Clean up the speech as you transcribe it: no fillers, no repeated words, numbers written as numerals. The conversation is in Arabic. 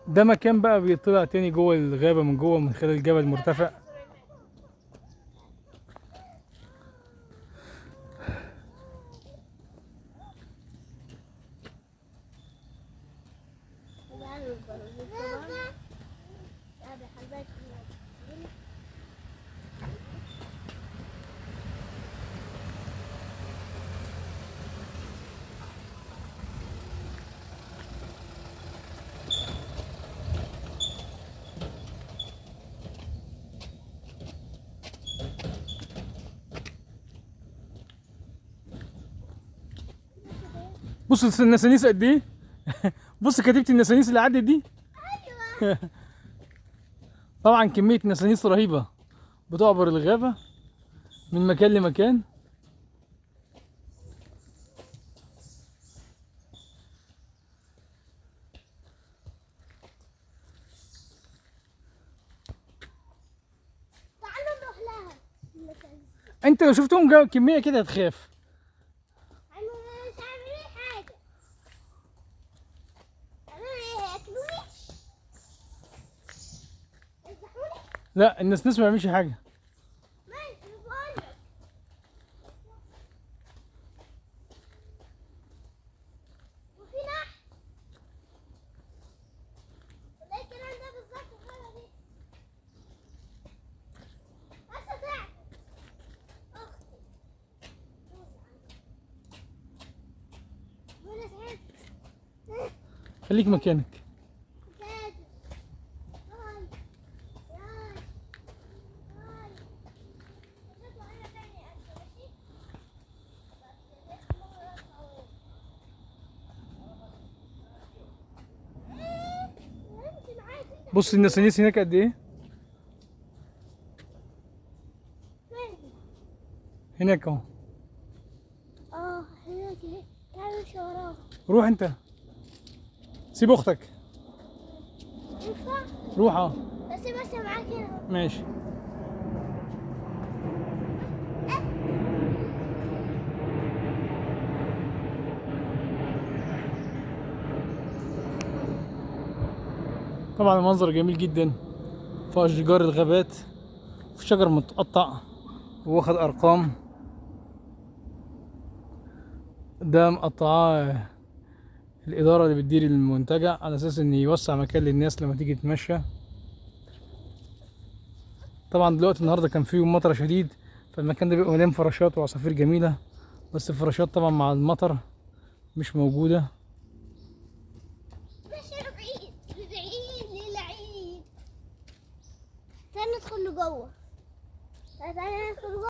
ده مكان بقى بيطلع تاني جوه الغابة من جوه من خلال جبل مرتفع. بص النسانيس قد ايه. بص كتيبة النسانيس اللي عدت دي. طبعا كمية نسانيس رهيبة بتعبر الغابة من مكان لمكان. تعالوا نروح لها. انت لو شفتهم كمية كده هتخاف. انا مش عاملين حاجة. عملوا ايه؟ هياكلوني؟ يذبحوني؟ لا النسناس ما بيعملش حاجة. ماشي بقولك. وفي نحل. زي الكلام ده بالظبط الحاجة دي. بس تعب. اختي. وانا تعبت. خليك مكانك. تعبت. هاي. هاي. هاي. هتطلع هنا تاني أنت ماشي؟ بس مرة قوية. امشي معاك انت. بص النسانيس هناك قد ايه. فين؟ هناك اهو. هناك اهي. تعال امشي وراها. روح انت. سيب اختك. ينفع؟ روح اه. بس معاك هنا. ماشي. طبعا المنظر جميل جدا في اشجار الغابات، في شجر متقطع واخد ارقام. ده مقطعاه الاداره اللي بتدير المنتجع على اساس ان يوسع مكان للناس لما تيجي تتمشى. طبعا دلوقتي النهارده كان فيه مطر شديد، فالمكان ده بيبقى مليان فراشات وعصافير جميله، بس الفراشات طبعا مع المطر مش موجوده. مش بعيد. بعيد للعيد. تعال ندخل لجوه. تعال ندخل جوه.